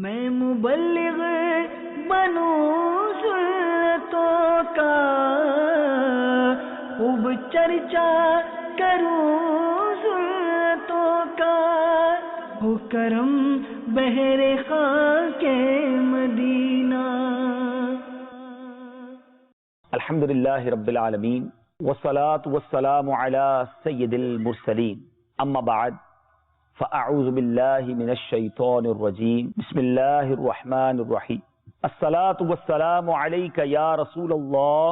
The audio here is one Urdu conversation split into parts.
میں مبلغ بنوں سنتوں کا، خوب چرچا کروں سنتوں کا، ہو کرم بہر خاک مدینہ۔ الحمدللہ رب العالمین والصلاة والسلام علی سید المرسلین، اما بعد فاعوذ باللہ من الشیطان الرجیم، بسم اللہ الرحمن الرحیم۔ الصلاة والسلام علیک یا رسول اللہ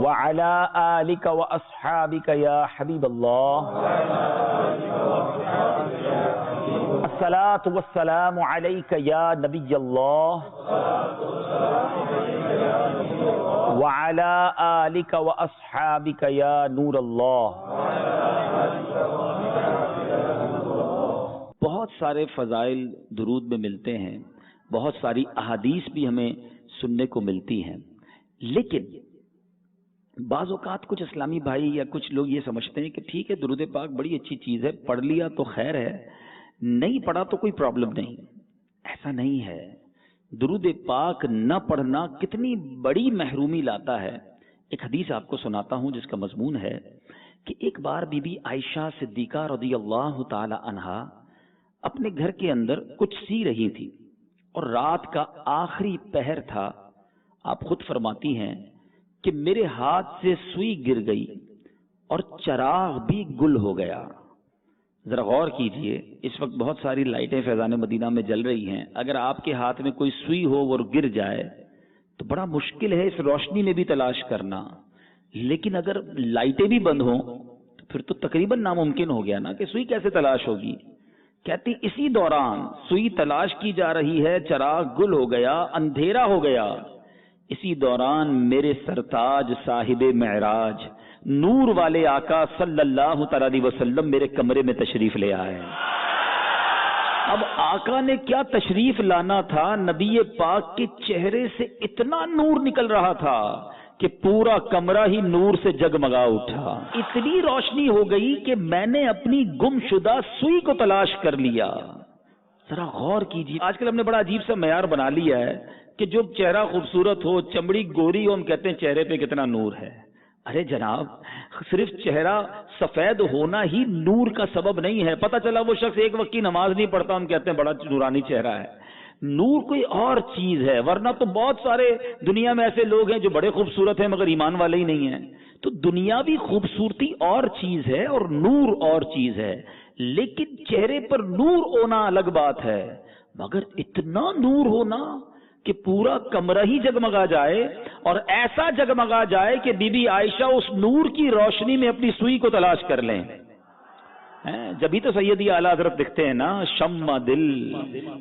وعلی آلک واصحابک یا حبیب اللہ۔ الصلاة والسلام علیک یا نبی اللہ وعلی آلک واصحابک یا نور اللہ۔ بہت سارے فضائل درود میں ملتے ہیں، بہت ساری احادیث بھی ہمیں سننے کو ملتی ہیں، لیکن بعض اوقات کچھ اسلامی بھائی یا کچھ لوگ یہ سمجھتے ہیں کہ ٹھیک ہے درود پاک بڑی اچھی چیز ہے، پڑھ لیا تو خیر ہے، نہیں پڑھا تو کوئی پرابلم نہیں۔ ایسا نہیں ہے، درود پاک نہ پڑھنا کتنی بڑی محرومی لاتا ہے۔ ایک حدیث آپ کو سناتا ہوں جس کا مضمون ہے کہ ایک بار بی بی عائشہ صدیقہ رضی اللہ تعالی عنہا اپنے گھر کے اندر کچھ سی رہی تھی اور رات کا آخری پہر تھا۔ آپ خود فرماتی ہیں کہ میرے ہاتھ سے سوئی گر گئی اور چراغ بھی گل ہو گیا۔ ذرا غور کیجئے، اس وقت بہت ساری لائٹیں فیضان مدینہ میں جل رہی ہیں، اگر آپ کے ہاتھ میں کوئی سوئی ہو اور گر جائے تو بڑا مشکل ہے اس روشنی میں بھی تلاش کرنا، لیکن اگر لائٹیں بھی بند ہوں تو پھر تو تقریباً ناممکن ہو گیا نا کہ سوئی کیسے تلاش ہوگی۔ کہتی اسی دوران سوئی تلاش کی جا رہی ہے، چراغ گل ہو گیا، اندھیرا ہو گیا، اسی دوران میرے سرتاج صاحب معراج نور والے آقا صلی اللہ تعالی علیہ وسلم میرے کمرے میں تشریف لے آئے۔ اب آقا نے کیا تشریف لانا تھا، نبی پاک کے چہرے سے اتنا نور نکل رہا تھا کہ پورا کمرہ ہی نور سے جگمگا اٹھا۔ اتنی روشنی ہو گئی کہ میں نے اپنی گم شدہ سوئی کو تلاش کر لیا۔ ذرا غور کیجیے، آج کل ہم نے بڑا عجیب سا معیار بنا لیا ہے کہ جو چہرہ خوبصورت ہو، چمڑی گوری ہو، ہم کہتے ہیں چہرے پہ کتنا نور ہے۔ ارے جناب، صرف چہرہ سفید ہونا ہی نور کا سبب نہیں ہے۔ پتہ چلا وہ شخص ایک وقت کی نماز نہیں پڑھتا، ہم کہتے ہیں بڑا نورانی چہرہ ہے۔ نور کوئی اور چیز ہے، ورنہ تو بہت سارے دنیا میں ایسے لوگ ہیں جو بڑے خوبصورت ہیں مگر ایمان والے ہی نہیں ہیں۔ تو دنیاوی خوبصورتی اور چیز ہے اور نور اور چیز ہے، لیکن چہرے پر نور ہونا الگ بات ہے، مگر اتنا نور ہونا کہ پورا کمرہ ہی جگمگا جائے، اور ایسا جگمگا جائے کہ بی بی عائشہ اس نور کی روشنی میں اپنی سوئی کو تلاش کر لیں۔ جبھی تو سیدی اعلیٰ حضرت دکھتے ہیں نا، شمع دل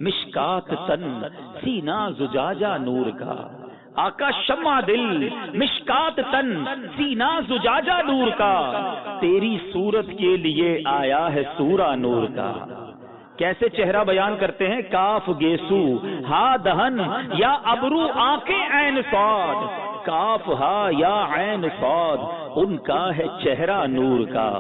مشکات تن سینہ زجاجہ نور کا۔ آقا شمع دل مشکات تن سینہ زجاجہ نور کا، تیری صورت کے لیے آیا ہے سورہ نور کا۔ کیسے چہرہ بیان کرتے ہیں، کاف گیسو ہا دہن یا ابرو آنکھیں عین صاد، کاف ہا یا عین صاد، ان کا ہے چہرہ نور کا۔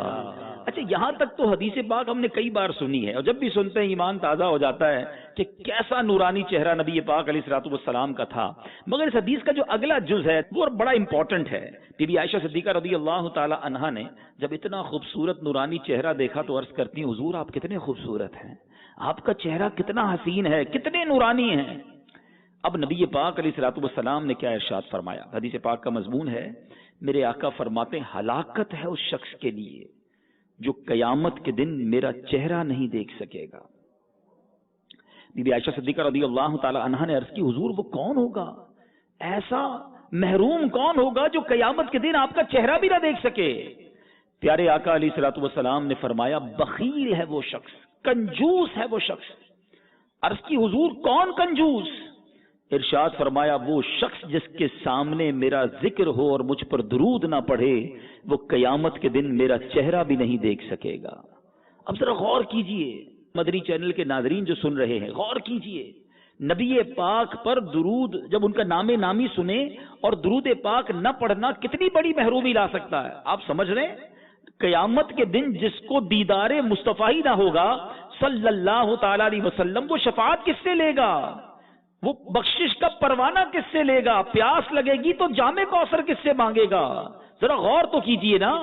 اچھا، یہاں تک تو حدیث پاک ہم نے کئی بار سنی ہے، اور جب بھی سنتے ہیں ایمان تازہ ہو جاتا ہے کہ کیسا نورانی چہرہ نبی پاک علیہ الصلوۃ والسلام کا تھا۔ مگر اس حدیث کا جو اگلا جز ہے وہ بڑا امپورٹنٹ ہے۔ بی بی عائشہ صدیقہ رضی اللہ تعالی عنہا نے جب اتنا خوبصورت نورانی چہرہ دیکھا تو عرض کرتی ہیں، حضور آپ کتنے خوبصورت ہیں، آپ کا چہرہ کتنا حسین ہے، کتنے نورانی ہیں۔ اب نبی پاک علیہ الصلوۃ والسلام نے کیا ارشاد فرمایا، حدیث پاک کا مضمون ہے، میرے آقا فرماتے ہیں ہلاکت ہے اس شخص کے لیے جو قیامت کے دن میرا چہرہ نہیں دیکھ سکے گا۔ بی بی عائشہ صدیقہ رضی اللہ تعالی عنہا نے عرض کی، حضور وہ کون ہوگا، ایسا محروم کون ہوگا جو قیامت کے دن آپ کا چہرہ بھی نہ دیکھ سکے؟ پیارے آقا علیہ الصلوۃ والسلام نے فرمایا، بخیل ہے وہ شخص، کنجوس ہے وہ شخص۔ عرض کی، حضور کون کنجوس؟ ارشاد فرمایا، وہ شخص جس کے سامنے میرا ذکر ہو اور مجھ پر درود نہ پڑھے، وہ قیامت کے دن میرا چہرہ بھی نہیں دیکھ سکے گا۔ اب ذرا غور کیجئے، مدنی چینل کے ناظرین جو سن رہے ہیں، غور کیجئے، نبی پاک پر درود جب ان کا نام نامی سنے اور درود پاک نہ پڑھنا کتنی بڑی محرومی لا سکتا ہے۔ آپ سمجھ رہے ہیں، قیامت کے دن جس کو دیدار مصطفی نہ ہوگا صلی اللہ تعالی علیہ وسلم وہ شفاعت کس سے لے گا؟ وہ بخشش کا پروانہ کس سے لے گا؟ پیاس لگے گی تو جام کوثر کس سے مانگے گا؟ ذرا غور تو کیجئے نا،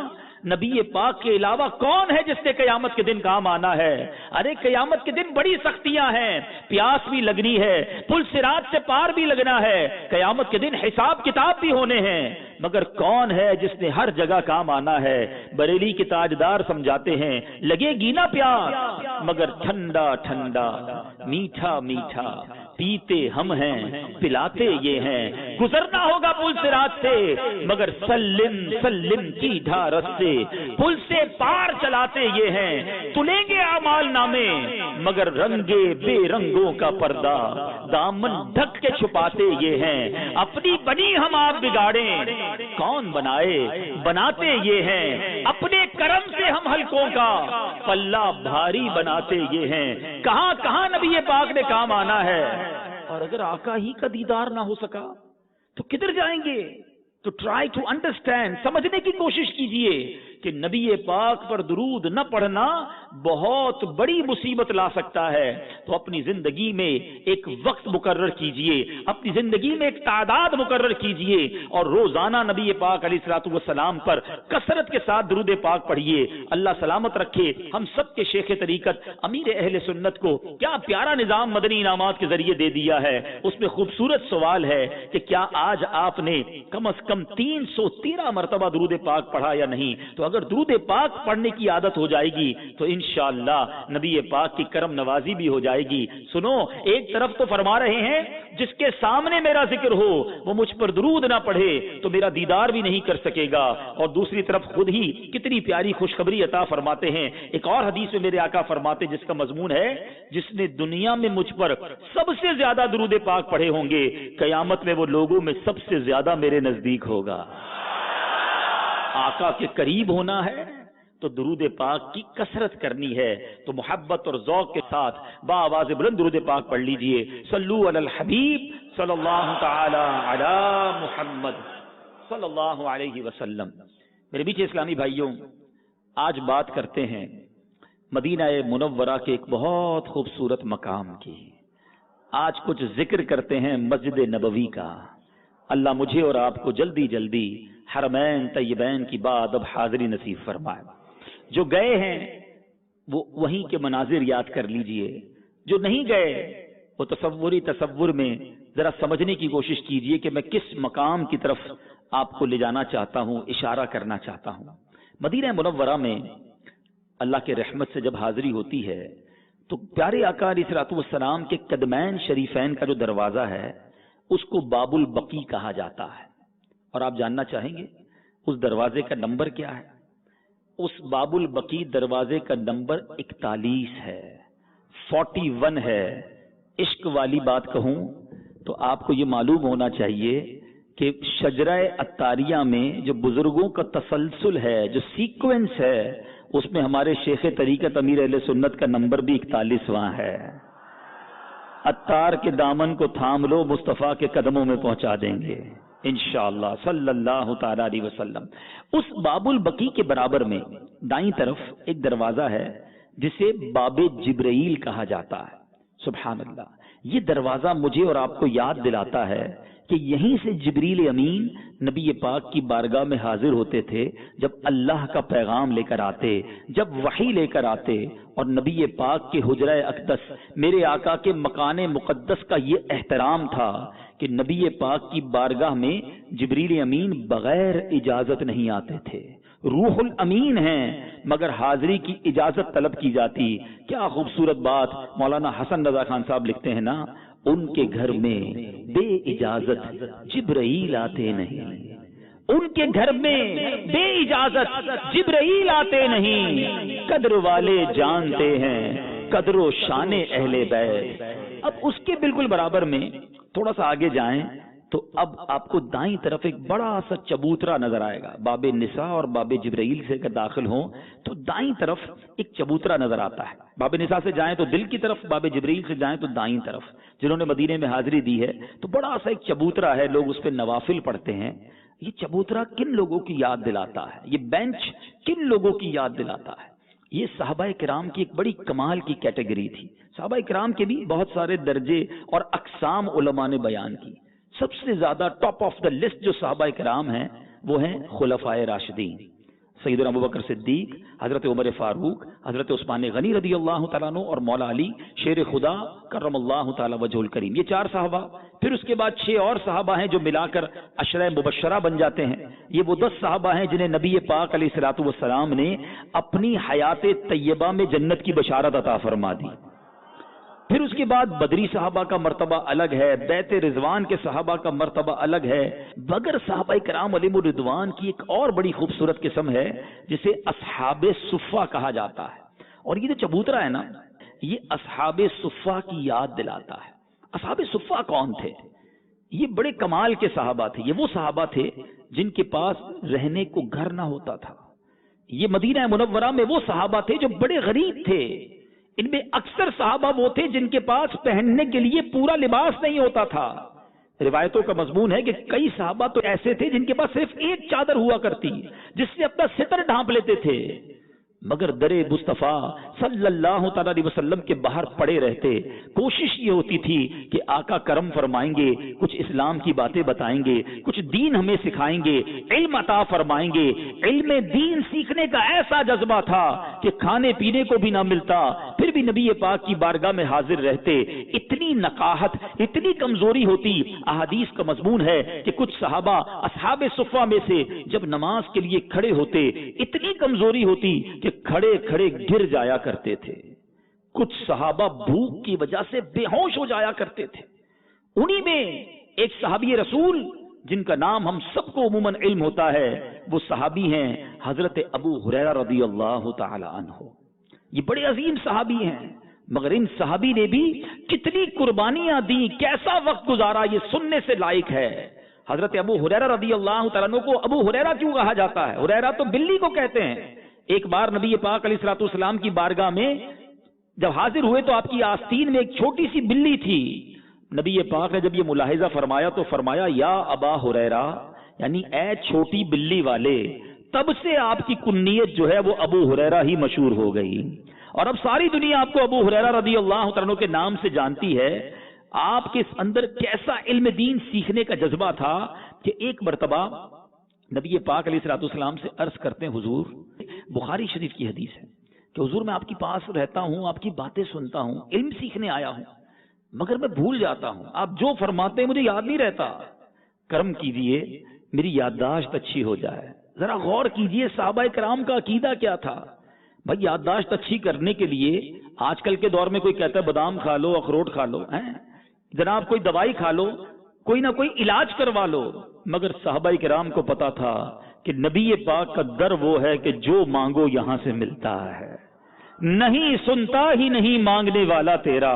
نبی پاک کے علاوہ کون ہے جس سے قیامت کے دن کام آنا ہے؟ ارے قیامت کے دن بڑی سختیاں ہیں، پیاس بھی لگنی ہے، پل صراط سے پار بھی لگنا ہے، قیامت کے دن حساب کتاب بھی ہونے ہیں، مگر کون ہے جس نے ہر جگہ کام آنا ہے؟ بریلی کے تاجدار سمجھاتے ہیں لگے گی نا پیاس مگر ٹھنڈا ٹھنڈا میٹھا میٹھا پیتے ہم ہیں پلاتے یہ ہیں، گزرنا ہوگا پل صراط سے مگر سلم سلم کی ڈھارس سے پل سے پار چلاتے یہ ہیں، تلیں گے اعمال نامے مگر رنگے بے رنگوں کا پردہ دامن ڈھک کے چھپاتے یہ ہیں، اپنی بنی ہم آپ بگاڑیں کون بنائے بناتے یہ ہیں، اپنے کرم سے ہم ہلکوں کا پلہ بھاری بناتے یہ ہیں، کہاں کہاں نبی پاک نے کام آنا ہے، اور اگر آقا ہی کا دیدار نہ ہو سکا تو کدھر جائیں گے؟ تو ٹرائی ٹو انڈرسٹینڈ، سمجھنے کی کوشش کیجئے کہ نبی پاک پر درود نہ پڑھنا بہت بڑی مصیبت لا سکتا ہے۔ تو اپنی زندگی میں ایک وقت مقرر کیجئے، اپنی زندگی میں ایک تعداد مقرر کیجئے اور روزانہ نبی پاک علیہ الصلوۃ والسلام پر کثرت کے ساتھ درود پاک پڑھیے۔ اللہ سلامت رکھے ہم سب کے شیخ طریقت امیر اہل سنت کو کیا پیارا نظام مدنی انعامات کے ذریعے دے دیا ہے۔ اس میں خوبصورت سوال ہے کہ کیا آج آپ نے کم از کم 313 مرتبہ درود پاک پڑھا یا نہیں؟ تو اگر درود پاک پڑھنے کی عادت ہو جائے گی تو انشاءاللہ نبی پاک کی کرم نوازی بھی ہو جائے گی۔ سنو، ایک طرف تو فرما رہے ہیں جس کے سامنے میرا ذکر ہو وہ مجھ پر درود نہ پڑھے تو میرا دیدار بھی نہیں کر سکے گا، اور دوسری طرف خود ہی کتنی پیاری خوشخبری عطا فرماتے ہیں۔ ایک اور حدیث میں میرے آقا فرماتے جس کا مضمون ہے جس نے دنیا میں مجھ پر سب سے زیادہ درود پاک پڑھے ہوں گے قیامت میں وہ لوگوں میں سب سے زیادہ میرے نزدیک ہوگا۔ آقا کے قریب ہونا ہے تو درود پاک کی کثرت کرنی ہے، تو محبت اور ذوق کے ساتھ بآواز بلند درود پاک پڑھ لیجئے۔ صلو علی الحبیب صلی اللہ تعالی علی محمد صلی اللہ علیہ وسلم۔ میرے بیچ اسلامی بھائیوں، آج بات کرتے ہیں مدینہ منورہ کے ایک بہت خوبصورت مقام کی۔ آج کچھ ذکر کرتے ہیں مسجد نبوی کا۔ اللہ مجھے اور آپ کو جلدی جلدی حرمین طیبین کی بعد اب حاضری نصیب فرمائے۔ جو گئے ہیں وہ وہیں کے مناظر یاد کر لیجئے، جو نہیں گئے وہ تصور میں ذرا سمجھنے کی کوشش کیجئے کہ میں کس مقام کی طرف آپ کو لے جانا چاہتا ہوں، اشارہ کرنا چاہتا ہوں۔ مدینہ منورہ میں اللہ کے رحمت سے جب حاضری ہوتی ہے تو پیارے آقا علیہ الصلوۃ والسلام کے قدمین شریفین کا جو دروازہ ہے اس کو باب البقیع کہا جاتا ہے، اور آپ جاننا چاہیں گے اس دروازے کا نمبر کیا ہے؟ اس باب البقیع دروازے کا نمبر 41 ہے، 41 ہے۔ عشق والی بات کہوں تو آپ کو یہ معلوم ہونا چاہیے کہ شجرہ عطاریہ میں جو بزرگوں کا تسلسل ہے، جو سیکوینس ہے، اس میں ہمارے شیخ طریقت امیر اہل سنت کا نمبر بھی 41واں ہے۔ عطار کے دامن کو تھام لو، مصطفیٰ کے قدموں میں پہنچا دیں گے انشاءاللہ صلی اللہ تعالی علیہ وسلم۔ اس باب البقیع کے برابر میں دائیں طرف ایک دروازہ ہے جسے باب جبرائیل کہا جاتا ہے۔ سبحان اللہ، یہ دروازہ مجھے اور آپ کو یاد دلاتا ہے کہ یہیں سے جبریل امین نبی پاک کی بارگاہ میں حاضر ہوتے تھے جب اللہ کا پیغام لے کر آتے، جب وحی لے کر آتے، اور نبی پاک کے حجرہ اقدس میرے آقا کے مکان مقدس کا یہ احترام تھا کہ نبی پاک کی بارگاہ میں جبریل امین بغیر اجازت نہیں آتے تھے۔ روح الامین ہیں مگر حاضری کی اجازت طلب کی جاتی۔ کیا خوبصورت بات مولانا حسن رضا خان صاحب لکھتے ہیں نا، ان کے گھر میں بے اجازت جبرائیل آتے نہیں، ان کے گھر میں بے اجازت جبرائیل آتے نہیں، قدر والے جانتے ہیں قدر و شان اہل بیت۔ اب اس کے بالکل برابر میں تھوڑا سا آگے جائیں تو اب آپ کو دائیں طرف ایک بڑا سا چبوترا نظر آئے گا۔ باب نساء اور باب جبرائیل سے اگر داخل ہوں تو دائیں طرف ایک چبوترا نظر آتا ہے۔ باب نساء سے جائیں تو دل کی طرف، باب جبرائیل سے جائیں تو دائیں طرف۔ جنہوں نے مدینے میں حاضری دی ہے تو بڑا سا ایک چبوترا ہے، لوگ اس پہ نوافل پڑھتے ہیں۔ یہ چبوترا کن لوگوں کی یاد دلاتا ہے؟ یہ بینچ کن لوگوں کی یاد دلاتا ہے؟ یہ صحابہ کرام کی ایک بڑی کمال کی کیٹیگری تھی. صحابہ کرام کے بھی بہت سارے درجے اور اقسام علماء نے بیان کی. سب سے زیادہ ٹاپ آف دا لسٹ جو صحابہ کرام ہیں وہ ہیں خلفائے راشدین، سیدنا ابوبکر صدیق، حضرت عمر فاروق، حضرت عثمان غنی رضی اللہ تعالیٰ عنہ، اور مولا علی شیر خدا کرم اللہ تعالیٰ وجہ الکریم. یہ 4 صحابہ. پھر اس کے بعد 6 اور صحابہ ہیں جو ملا کر عشرہ مبشرہ بن جاتے ہیں. یہ وہ 10 صحابہ ہیں جنہیں نبی پاک علیہ الصلوۃ والسلام نے اپنی حیات طیبہ میں جنت کی بشارت عطا فرما دی. پھر اس کے بعد بدری صحابہ کا مرتبہ الگ ہے، بیت رضوان کے صحابہ کا مرتبہ الگ ہے. مگر صحابہ کرام علیہم الرضوان کی ایک اور بڑی خوبصورت قسم ہے جسے اصحاب صفہ کہا جاتا ہے. اور یہ جو چبوترا ہے نا، یہ اصحاب صفہ کی یاد دلاتا ہے. اصحاب صفہ کون تھے؟ یہ بڑے کمال کے صحابہ تھے. یہ وہ صحابہ تھے جن کے پاس رہنے کو گھر نہ ہوتا تھا. یہ مدینہ منورہ میں وہ صحابہ تھے جو بڑے غریب تھے. ان میں اکثر صحابہ وہ تھے جن کے پاس پہننے کے لیے پورا لباس نہیں ہوتا تھا. روایتوں کا مضمون ہے کہ کئی صحابہ تو ایسے تھے جن کے پاس صرف ایک چادر ہوا کرتی جس سے اپنا ستر ڈھانپ لیتے تھے. مگر در مصطفیٰ صلی اللہ تعالی علیہ وسلم کے باہر پڑے رہتے. کوشش یہ ہوتی تھی کہ آقا کرم فرمائیں گے، کچھ اسلام کی باتیں بتائیں گے، کچھ دین ہمیں سکھائیں گے، علم عطا فرمائیں گے. علم دین سیکھنے کا ایسا جذبہ تھا کہ کھانے پینے کو بھی نہ ملتا پھر بھی نبی پاک کی بارگاہ میں حاضر رہتے. اتنی نقاہت، اتنی کمزوری ہوتی. احادیث کا مضمون ہے کہ کچھ صحابہ اصحاب صفہ میں سے جب نماز کے لیے کھڑے ہوتے اتنی کمزوری ہوتی کہ کھڑے کھڑے گر جایا کرتے تھے. کچھ صحابہ بھوک کی وجہ سے بے ہوش ہو جایا کرتے تھے. انہی میں ایک صحابی رسول جن کا نام ہم سب کو عموماً علم ہوتا ہے، وہ صحابی ہیں حضرت ابو ہریرہ رضی اللہ تعالی عنہ. یہ بڑے عظیم صحابی ہیں، مگر ان صحابی نے بھی کتنی قربانیاں دی، کیسا وقت گزارا، یہ سننے سے لائق ہے. حضرت ابو ہریرہ رضی اللہ تعالیٰ عنہ کو ابو ہریرہ کیوں کہا جاتا ہے؟ ہریرہ تو بلی کو کہتے ہیں. ایک بار نبی پاک علیہ الصلوۃ والسلام کی بارگاہ میں جب حاضر ہوئے تو آپ کی آستین میں ایک چھوٹی سی بلی تھی. نبی پاک نے جب یہ ملاحظہ فرمایا تو فرمایا یا ابا ہریرہ، یعنی اے چھوٹی بلی والے. تب سے آپ کی کنیت جو ہے وہ ابو ہریرہ ہی مشہور ہو گئی، اور اب ساری دنیا آپ کو ابو ہریرہ رضی اللہ تعالیٰ عنہ کے نام سے جانتی ہے. آپ کے اندر کیسا علم دین سیکھنے کا جذبہ تھا کہ ایک مرتبہ نبی پاک علیہ الصلوۃ والسلام سے عرض کرتے ہیں حضور، بخاری شریف کی حدیث ہے کہ حضور میں آپ کے پاس رہتا ہوں، آپ کی باتیں سنتا ہوں، علم سیکھنے آیا ہوں، مگر میں بھول جاتا ہوں، آپ جو فرماتے ہیں مجھے یاد نہیں رہتا. کرم کیجئے میری یادداشت اچھی ہو جائے. ذرا غور کیجئے صحابہ کرام کا عقیدہ کیا تھا. بھائی یادداشت اچھی کرنے کے لیے آج کل کے دور میں کوئی کہتا ہے بادام کھا لو، اخروٹ کھا لو، جناب کوئی دوائی کھا لو، کوئی نہ کوئی علاج کروا لو. مگر صحابہ کرام کو پتا تھا کہ نبی پاک کا در وہ ہے کہ جو مانگو یہاں سے ملتا ہے. نہیں سنتا ہی نہیں مانگنے والا تیرا.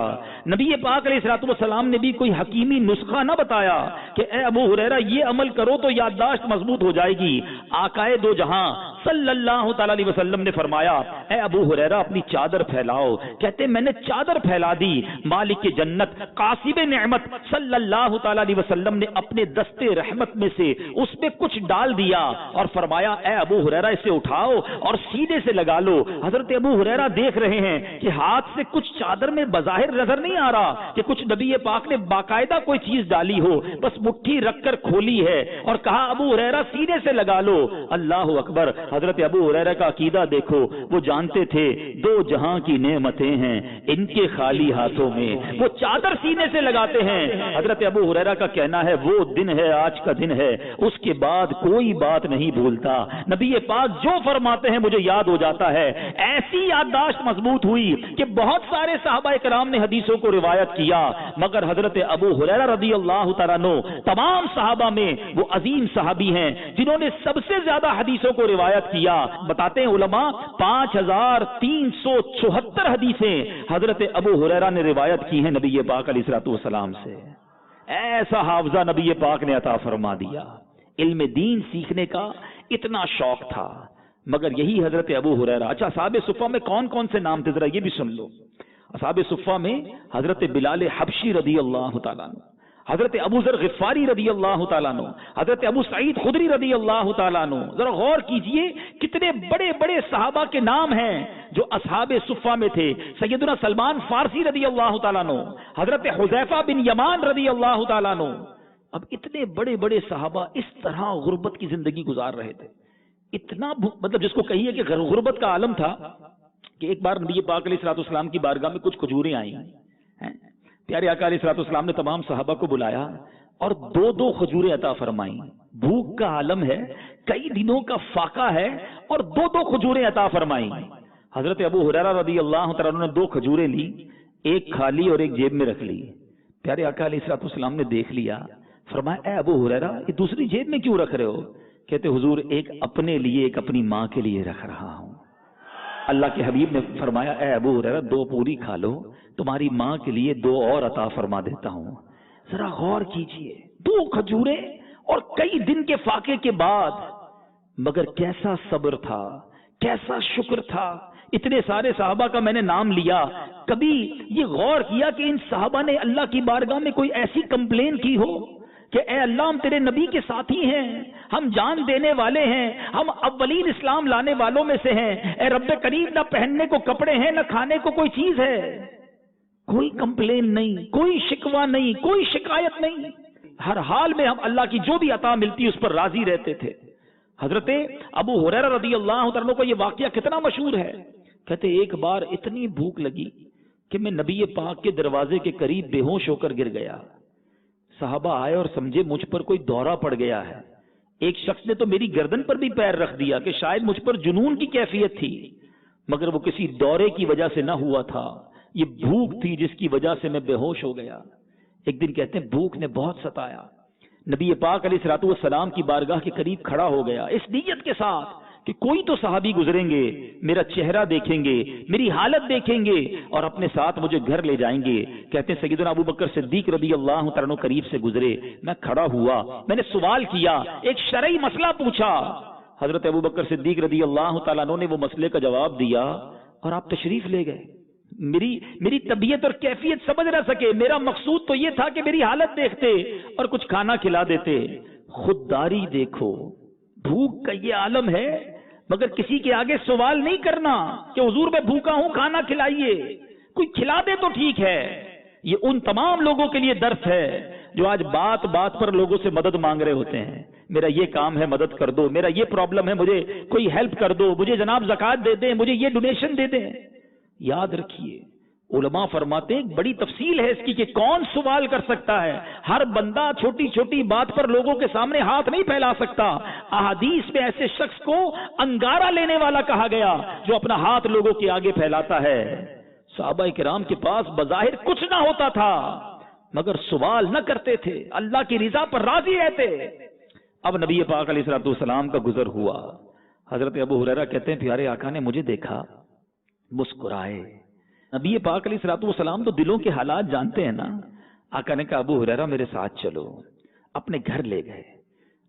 نبی پاک علیہ الصلوۃ والسلام نے بھی کوئی حکیمی نسخہ نہ بتایا کہ اے ابو ہریرہ یہ عمل کرو تو یادداشت مضبوط ہو جائے گی. آقائے دو جہاں صلی اللہ تعالی علیہ وسلم نے فرمایا اے ابو ہریرہ اپنی چادر پھیلاؤ. کہتے میں نے چادر پھیلا دی. مالک جنت قاسم نعمت صلی اللہ تعالی علیہ وسلم نے اپنے دستے رحمت میں سے اس پہ کچھ ڈال دیا اور فرمایا اے ابو ہریرہ اسے اٹھاؤ اور سیدھے سے لگا لو. حضرت ابو ہریرہ دیکھ رہے ہیں کہ ہاتھ سے کچھ چادر میں بظاہر نظر نہیں آ رہا کہ کچھ نبی پاک نے باقاعدہ کوئی چیز ڈالی ہو، بس مٹھی رکھ کر کھولی ہے اور کہا ابو ہریرہ سینے سے لگا لو. اللہ اکبر. حضرت ابو ہریرہ کا عقیدہ دیکھو. وہ جانتے تھے دو جہاں کی نعمتیں ہیں ان کے خالی ہاتھوں میں. وہ چادر سینے سے لگاتے ہیں. حضرت ابو ہریرہ کا کہنا ہے وہ دن ہے آج کا دن ہے، اس کے بعد کوئی بات نہیں بھولتا. نبی پاک جو فرماتے ہیں مجھے یاد ہو جاتا ہے. ایسی یادداشت مضبوط ہوئی کہ بہت سارے صحابہ کرام نے حدیثوں کو روایت کیا، مگر حضرت ابو ہریرہ رضی اللہ تعالیٰ عنہ تمام صحابہ میں وہ عظیم صحابی ہیں جنہوں نے سب سے زیادہ حدیثوں کو روایت کیا. بتاتے ہیں علماء 5374 حدیثیں حضرت ابو ہریرہ نے روایت کی ہیں نبی پاک علیہ الصلوۃ والسلام سے. ایسا حافظہ نبی پاک نے عطا فرما دیا. علم دین سیکھنے کا اتنا شوق تھا. مگر یہی حضرت ابو ہریرہ. اچھا اصحاب صفہ میں کون کون سے نام تھے ذرا یہ بھی سن لو. اصحاب صفہ میں حضرت بلال حبشی رضی اللہ تعالیٰ عنہ، حضرت ابو ذر غفاری رضی اللہ تعالیٰ عنہ، حضرت ابو سعید خدری رضی اللہ تعالیٰ عنہ. ذرا غور کیجئے کتنے بڑے بڑے صحابہ کے نام ہیں جو اصحاب صفہ میں تھے، سیدنا سلمان فارسی رضی اللہ تعالیٰ عنہ، حضرت حذیفہ بن یمان رضی اللہ تعالیٰ عنہ، اب اتنے بڑے بڑے صحابہ اس طرح غربت کی زندگی گزار رہے تھے. اتنا مطلب جس کو کہیے کہ غربت کا عالم تھا کہ ایک بار نبی پاک علیہ الصلوۃ والسلام کی بارگاہ میں کچھ کھجوریں آئیں ہیں. پیارے آقا علیہ الصلوۃ والسلام نے تمام صحابہ کو بلایا اور دو دو کھجوریں عطا فرمائیں. بھوک کا عالم ہے، کئی دنوں کا فاقہ ہے اور دو دو کھجوریں عطا فرمائیں. حضرت ابو ہریرہ رضی اللہ تعالیٰ عنہ نے دو کھجوریں لی، ایک کھا لی اور ایک جیب میں رکھ لی. پیارے آقا علیہ الصلوۃ والسلام نے دیکھ لیا، فرمایا اے ابو ہریرہ یہ دوسری جیب میں کیوں رکھ رہے ہو؟ کہتے حضور ایک اپنے لیے ایک اپنی ماں کے لیے رکھ رہا ہوں. اللہ کے حبیب نے فرمایا اے ابو ہریرہ دو پوری کھا لو، تمہاری ماں کے لیے دو اور عطا فرما دیتا ہوں. ذرا غور کیجئے، دو کھجوریں اور کئی دن کے فاقے کے بعد، مگر کیسا صبر تھا، کیسا شکر تھا. اتنے سارے صحابہ کا میں نے نام لیا، کبھی یہ غور کیا کہ ان صحابہ نے اللہ کی بارگاہ میں کوئی ایسی کمپلین کی ہو کہ اے اللہ ہم تیرے نبی کے ساتھی ہیں، ہم جان دینے والے ہیں، ہم اولین اسلام لانے والوں میں سے ہیں، اے رب کریم نہ پہننے کو کپڑے ہیں نہ کھانے کو کوئی چیز ہے. کوئی کمپلین نہیں، کوئی شکوہ نہیں، کوئی شکایت نہیں. ہر حال میں ہم اللہ کی جو بھی عطا ملتی اس پر راضی رہتے تھے. حضرت ابو ہریرہ رضی اللہ عنہ کو یہ واقعہ کتنا مشہور ہے. کہتے ایک بار اتنی بھوک لگی کہ میں نبی پاک کے دروازے کے قریب بے ہوش ہو کر گر گیا. صحابہ آئے اور سمجھے مجھ پر کوئی دورہ پڑ گیا ہے. ایک شخص نے تو میری گردن پر بھی پیر رکھ دیا کہ شاید مجھ پر جنون کی کیفیت تھی، مگر وہ کسی دورے کی وجہ سے نہ ہوا تھا، یہ بھوک تھی جس کی وجہ سے میں بے ہوش ہو گیا. ایک دن کہتے ہیں بھوک نے بہت ستایا، نبی پاک علیہ الصلوۃ والسلام کی بارگاہ کے قریب کھڑا ہو گیا اس نیت کے ساتھ کہ کوئی تو صحابی گزریں گے، میرا چہرہ دیکھیں گے، میری حالت دیکھیں گے اور اپنے ساتھ مجھے گھر لے جائیں گے. کہتے ہیں سیدنا ابو بکر صدیق رضی اللہ تعالیٰ عنہ قریب سے گزرے، میں کھڑا ہوا، میں نے سوال کیا، ایک شرعی مسئلہ پوچھا. حضرت ابو بکر صدیق رضی اللہ تعالیٰ عنہ نے وہ مسئلے کا جواب دیا اور آپ تشریف لے گئے. میری طبیعت اور کیفیت سمجھ نہ سکے، میرا مقصود تو یہ تھا کہ میری حالت دیکھتے اور کچھ کھانا کھلا دیتے. خودداری دیکھو، بھوک کا یہ عالم ہے، مگر کسی کے آگے سوال نہیں کرنا کہ حضور میں بھوکا ہوں کھانا کھلائیے. کوئی کھلا دے تو ٹھیک ہے. یہ ان تمام لوگوں کے لیے درس ہے جو آج بات بات پر لوگوں سے مدد مانگ رہے ہوتے ہیں. میرا یہ کام ہے مدد کر دو، میرا یہ پرابلم ہے مجھے کوئی ہیلپ کر دو، مجھے جناب زکوٰۃ دے دیں، مجھے یہ ڈونیشن دے دیں. یاد رکھیے علماء فرماتے ہیں بڑی تفصیل ہے اس کی کہ کون سوال کر سکتا ہے. ہر بندہ چھوٹی چھوٹی بات پر لوگوں کے سامنے ہاتھ نہیں پھیلا سکتا. احادیث میں ایسے شخص کو انگارہ لینے والا کہا گیا جو اپنا ہاتھ لوگوں کے آگے پھیلاتا ہے. صحابہ کرام کے پاس بظاہر کچھ نہ ہوتا تھا مگر سوال نہ کرتے تھے، اللہ کی رضا پر راضی رہتے. اب نبی پاک علیہ الصلوۃ والسلام کا گزر ہوا. حضرت ابو ہریرہ کہتے ہیں پیارے آقا نے مجھے دیکھا، مسکرائے. نبی پاک علیہ الصلوۃ والسلام تو دلوں کے حالات جانتے ہیں نا. آقا نے کہا ابو ہریرہ میرے ساتھ چلو. اپنے گھر لے گئے.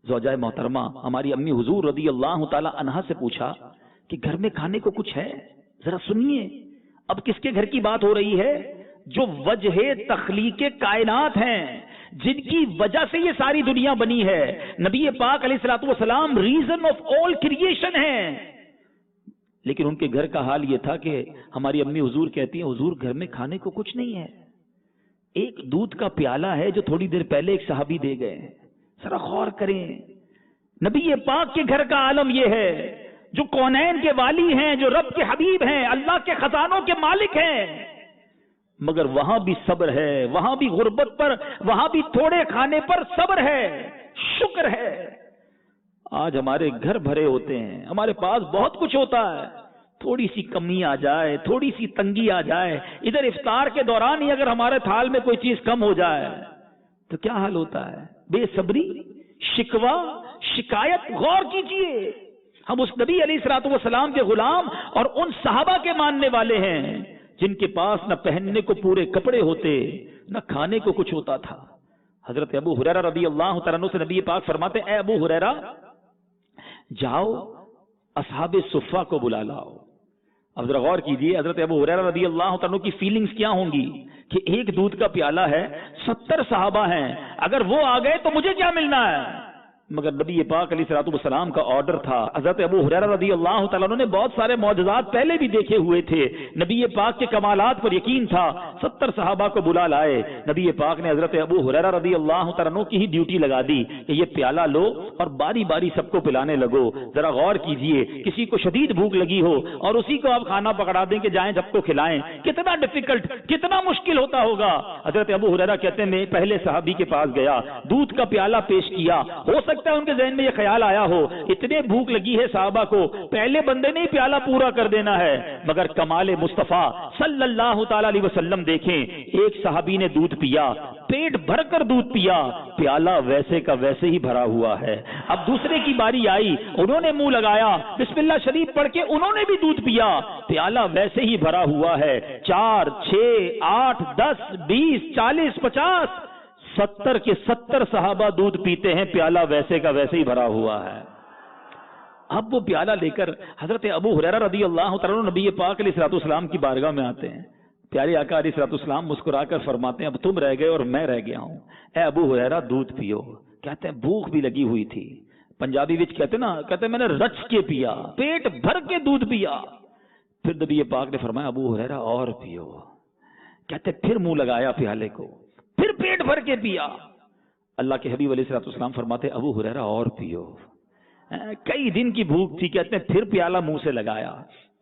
زوجہ محترمہ ہماری امی حضور رضی اللہ تعالی عنہا سے پوچھا کہ گھر میں کھانے کو کچھ ہے؟ ذرا سنیے. اب کس کے گھر کی بات ہو رہی ہے؟ جو وجہ تخلیق کائنات ہیں، جن کی وجہ سے یہ ساری دنیا بنی ہے. نبی پاک علیہ الصلوۃ والسلام ریزن آف آل کریشن ہیں. لیکن ان کے گھر کا حال یہ تھا کہ ہماری امی حضور کہتی ہیں حضور گھر میں کھانے کو کچھ نہیں ہے. ایک دودھ کا پیالہ ہے جو تھوڑی دیر پہلے ایک صحابی دے گئے. ذرا غور کریں، نبی پاک کے گھر کا عالم یہ ہے جو کونین کے والی ہیں، جو رب کے حبیب ہیں، اللہ کے خزانوں کے مالک ہیں، مگر وہاں بھی صبر ہے، وہاں بھی غربت پر، وہاں بھی تھوڑے کھانے پر صبر ہے، شکر ہے. آج ہمارے گھر بھرے ہوتے ہیں، ہمارے پاس بہت کچھ ہوتا ہے، تھوڑی سی کمی آ جائے، تھوڑی سی تنگی آ جائے، ادھر افطار کے دوران ہی اگر ہمارے تھال میں کوئی چیز کم ہو جائے تو کیا حال ہوتا ہے؟ بے صبری، شکوہ، شکایت. غور کیجئے، ہم اس نبی علیہ الصلوۃ والسلام کے غلام اور ان صحابہ کے ماننے والے ہیں جن کے پاس نہ پہننے کو پورے کپڑے ہوتے، نہ کھانے کو کچھ ہوتا تھا. حضرت ابو ہریرہ رضی اللہ تعالیٰ عنہ سے نبی پاک فرماتے اے ابو ہریرہ جاؤ اصحاب صفہ کو بلا لاؤ. اب ذرا غور کیجئے حضرت ابو ہریرہ رضی اللہ تعالیٰ عنہ کی فیلنگز کیا ہوں گی کہ ایک دودھ کا پیالہ ہے، 70 صحابہ ہیں، اگر وہ آ گئے تو مجھے کیا ملنا ہے؟ مگر نبی پاک علیہ الصلوۃ والسلام کا آرڈر تھا. حضرت ابو ہریرہ رضی اللہ تعالیٰ عنہ نے بہت سارے معجزات پہلے بھی دیکھے ہوئے تھے, نبی پاک کے کمالات پر یقین تھا, 70 صحابہ کو بلا لائے. نبی پاک نے حضرت ابو ہریرہ رضی اللہ تعالیٰ عنہ کی ہی ڈیوٹی لگا دی کہ یہ پیالہ لو اور باری باری سب کو پلانے لگو. ذرا غور کیجئے, کسی کو شدید بھوک لگی ہو اور اسی کو آپ کھانا پکڑا دیں کہ جائیں سب کو کھلائیں, کتنا ڈیفیکلٹ, کتنا مشکل ہوتا ہوگا. حضرت ابو ہریرہ کہتے ہیں میں پہلے صحابی کے پاس گیا, دودھ کا پیالہ پیش کیا. ہو سکتا ہے ان کے ذہن میں یہ خیال آیا ہو اتنے بھوک لگی ہے صحابہ کو, پہلے بندے نے ہی پیالہ پورا کر دینا ہے. مگر کمال مصطفیٰ صلی اللہ تعالی علیہ وسلم دیکھیں, ایک صحابی نے دودھ پیا, پیٹ بھر کر دودھ پیا, پیالہ ویسے کا ویسے ہی بھرا ہوا ہے. اب دوسرے کی باری آئی, انہوں نے منہ لگایا, بسم اللہ شریف پڑھ کے انہوں نے بھی دودھ پیا, پیالہ ویسے ہی بھرا ہوا ہے. 4 6 8 10 20 40 50 70 کے 70 صحابہ دودھ پیتے ہیں, پیالہ ویسے کا ویسے ہی بھرا ہوا ہے. اب وہ پیالہ لے کر حضرت ابو ہریرہ رضی اللہ تعالیٰ عنہ نبی پاک علیہ الصلوۃ والسلام کی بارگاہ میں آتے ہیں. پیارے آقا علیہ الصلوۃ والسلام مسکرا کر فرماتے ہیں اب تم رہ گئے اور میں رہ گیا ہوں, اے ابو ہریرہ دودھ پیو. کہتے ہیں بھوک بھی لگی ہوئی تھی, پنجابی وچ کہتے نا, کہتے ہیں میں نے رچ کے پیا, پیٹ بھر کے دودھ پیا. پھر نبی پاک نے فرمایا ابو ہریرہ اور پیو. کہتے پھر منہ لگایا پیالے کو, پھر پیٹ بھر کے پیا. اللہ کے حبیب علیہ الصلوۃ والسلام فرماتے ابو ہریرہ اور پیو. کئی دن کی بھوک تھی, کہتے ہیں پھر پیالہ منہ سے لگایا,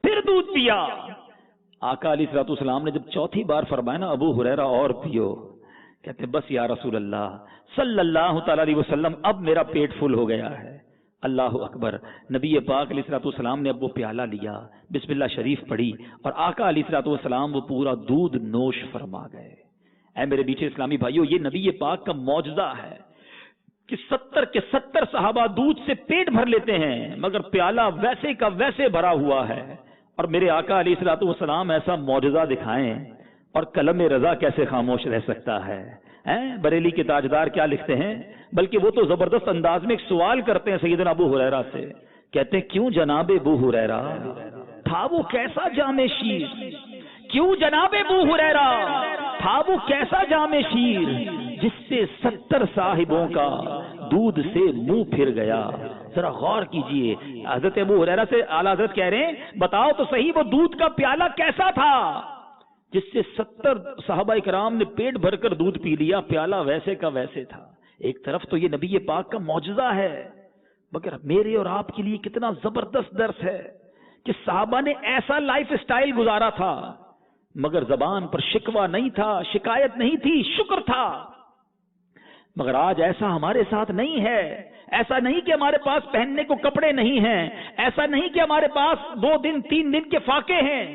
پھر دودھ پیا. آقا علیہ الصلوۃ والسلام نے جب چوتھی بار فرمایا نا ابو ہریرہ اور پیو, کہتے ہیں بس یا رسول اللہ صلی اللہ تعالی علیہ وسلم اب میرا پیٹ فل ہو گیا ہے. اللہ اکبر. نبی پاک علیہ الصلوۃ والسلام نے اب وہ پیالہ لیا, بسم اللہ شریف پڑھی اور آقا علیہ الصلوۃ والسلام وہ پورا دودھ نوش فرما گئے. اے میرے بیٹے اسلامی بھائیو, یہ نبی پاک کا معجزہ ہے کہ 70 کے 70 صحابہ دودھ سے پیٹ بھر لیتے ہیں مگر پیالہ ویسے کا ویسے بھرا ہوا ہے. اور میرے آقا علیہ الصلوۃ والسلام ایسا معجزہ دکھائیں اور قلم رضا کیسے خاموش رہ سکتا ہے. بریلی کے تاجدار کیا لکھتے ہیں, بلکہ وہ تو زبردست انداز میں ایک سوال کرتے ہیں سیدنا ابو ہریرہ سے. کہتے ہیں کیوں جناب ابو ہریرہ تھا وہ کیسا جام شیر, کیوں جناب ابو ہریرہ تھا وہ کیسا جام شیر جس سے 70 صاحبوں کا دودھ سے منہ پھر گیا. ذرا غور کیجئے, حضرت ابو ہریرہ سے اعلیٰ حضرت کہہ رہے ہیں بتاؤ تو صحیح وہ دودھ کا پیالہ کیسا تھا جس سے 70 صحابہ کرام نے پیٹ بھر کر دودھ پی لیا, پیالہ ویسے کا ویسے تھا. ایک طرف تو یہ نبی پاک کا معجزہ ہے, مگر میرے اور آپ کے لیے کتنا زبردست درس ہے کہ صحابہ نے ایسا لائف سٹائل گزارا تھا مگر زبان پر شکوہ نہیں تھا, شکایت نہیں تھی, شکر تھا. مگر آج ایسا ہمارے ساتھ نہیں ہے. ایسا نہیں کہ ہمارے پاس پہننے کو کپڑے نہیں ہیں, ایسا نہیں کہ ہمارے پاس 2 دن 3 دن کے فاقے ہیں.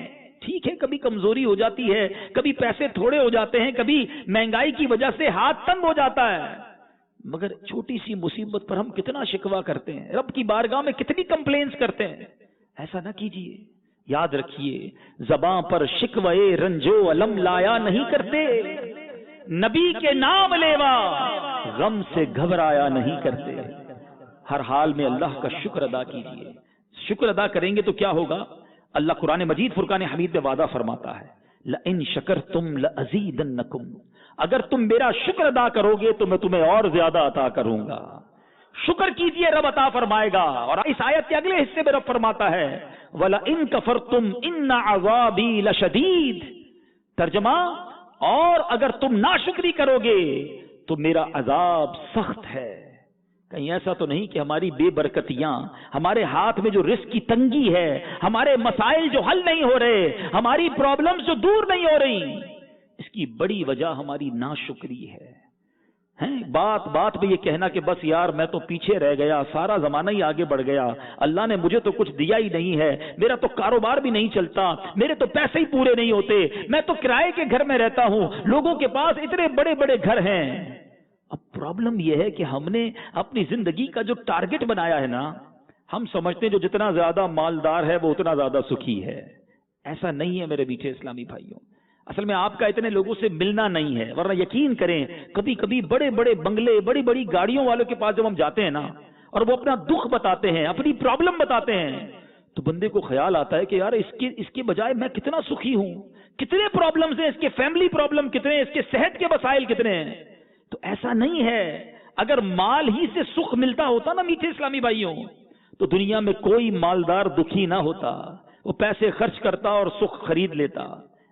ٹھیک ہے کبھی کمزوری ہو جاتی ہے, کبھی پیسے تھوڑے ہو جاتے ہیں, کبھی مہنگائی کی وجہ سے ہاتھ تنگ ہو جاتا ہے, مگر چھوٹی سی مصیبت پر ہم کتنا شکوہ کرتے ہیں, رب کی بارگاہ میں کتنی کمپلینس کرتے ہیں. ایسا نہ کیجیے. یاد رکھیے زباں پر شکوے رنجو علم لایا نہیں کرتے, نبی کے نام لیوا غم سے گھبرایا نہیں کرتے. ہر حال میں اللہ کا شکر ادا کیجیے. شکر ادا کریں گے تو کیا ہوگا؟ اللہ قرآن مجید فرقان حمید میں وعدہ فرماتا ہے لَإِن شَكَرْتُمْ لَأَزِيدَنَّكُمْ, اگر تم میرا شکر ادا کرو گے تو میں تمہیں اور زیادہ عطا کروں گا. شکر کیجئے رب عطا فرمائے گا. اور اس آیت کے اگلے حصے میں رب فرماتا ہے وَلَئِن كَفَرْتُمْ إِنَّ عَذَابِي لَشَدِيدٌ, ترجمہ اور اگر تم ناشکری کرو گے تو میرا عذاب سخت ہے. کہیں ایسا تو نہیں کہ ہماری بے برکتیاں, ہمارے ہاتھ میں جو رزق کی تنگی ہے, ہمارے مسائل جو حل نہیں ہو رہے, ہماری پرابلمز جو دور نہیں ہو رہی, اس کی بڑی وجہ ہماری ناشکری ہے. بات بات پہ یہ کہنا کہ بس یار میں تو پیچھے رہ گیا, سارا زمانہ ہی آگے بڑھ گیا, اللہ نے مجھے تو کچھ دیا ہی نہیں ہے, میرا تو کاروبار بھی نہیں چلتا, میرے تو پیسے ہی پورے نہیں ہوتے, میں تو کرائے کے گھر میں رہتا ہوں, لوگوں کے پاس اتنے بڑے بڑے گھر ہیں. اب پرابلم یہ ہے کہ ہم نے اپنی زندگی کا جو ٹارگٹ بنایا ہے نا, ہم سمجھتے ہیں جو جتنا زیادہ مالدار ہے وہ اتنا زیادہ سکھی ہے. ایسا نہیں ہے میرے میٹھے اسلامی بھائیوں. اصل میں آپ کا اتنے لوگوں سے ملنا نہیں ہے, ورنہ یقین کریں کبھی کبھی بڑے بڑے بنگلے, بڑی بڑی گاڑیوں والوں کے پاس جب ہم جاتے ہیں نا اور وہ اپنا دکھ بتاتے ہیں, اپنی پرابلم بتاتے ہیں, تو بندے کو خیال آتا ہے کہ یار اس کے بجائے میں کتنا سکھی ہوں, کتنے پرابلمز ہیں, اس کے فیملی پرابلم کتنے, اس کے صحت کے مسائل کتنے ہیں. تو ایسا نہیں ہے. اگر مال ہی سے سکھ ملتا ہوتا نا میٹھے اسلامی بھائیوں، تو دنیا میں کوئی مالدار دکھی نہ ہوتا، وہ پیسے خرچ کرتا اور سکھ خرید لیتا۔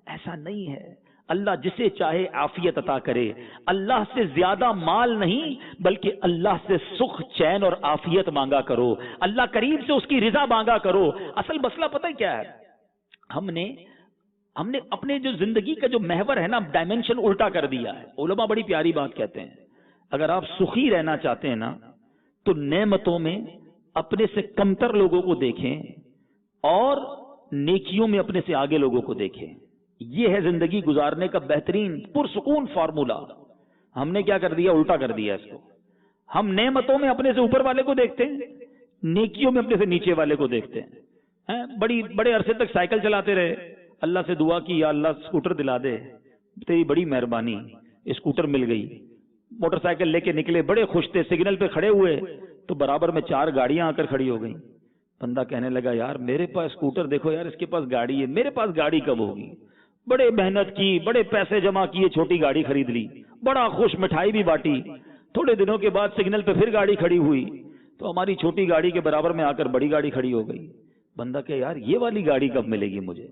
ایسا نہیں ہے، اللہ جسے چاہے عافیت عطا کرے۔ اللہ سے زیادہ مال نہیں بلکہ اللہ سے سکھ، چین اور عافیت مانگا کرو، اللہ کریم سے اس کی رضا مانگا کرو۔ اصل مسئلہ پتہ کیا ہے، ہم نے اپنے جو زندگی کا جو محور ہے نا، ڈائمینشن الٹا کر دیا ہے۔ علماء بڑی پیاری بات کہتے ہیں، اگر آپ سخی رہنا چاہتے ہیں نا تو نعمتوں میں اپنے سے کمتر لوگوں کو دیکھیں اور نیکیوں میں اپنے سے آگے لوگوں کو دیکھیں۔ یہ ہے زندگی گزارنے کا بہترین پرسکون فارمولا۔ ہم نے کیا کر دیا، الٹا کر دیا اس کو۔ ہم نعمتوں میں اپنے سے اوپر والے کو دیکھتے ہیں، نیکیوں میں اپنے سے نیچے والے کو دیکھتے ہیں۔ بڑے عرصے تک سائیکل چلاتے رہے، اللہ سے دعا کی یا اللہ اسکوٹر دلا دے، تیری بڑی مہربانی اسکوٹر مل گئی۔ موٹر سائیکل لے کے نکلے، بڑے خوش تھے، سگنل پہ کھڑے ہوئے تو برابر میں 4 گاڑیاں آ کر کھڑی ہو گئیں۔ بندہ کہنے لگا یار میرے پاس اسکوٹر دیکھو یار، اس کے پاس گاڑی ہے، میرے پاس گاڑی کب ہوگی؟ بڑے محنت کی، بڑے پیسے جمع کیے، چھوٹی گاڑی خرید لی، بڑا خوش، مٹھائی بھی بانٹی۔ تھوڑے دنوں کے بعد سگنل پہ پھر گاڑی کھڑی ہوئی تو ہماری چھوٹی گاڑی کے برابر میں آ کر بڑی گاڑی کھڑی ہو گئی۔ بندہ کہ یار یہ والی گاڑی کب ملے گی مجھے؟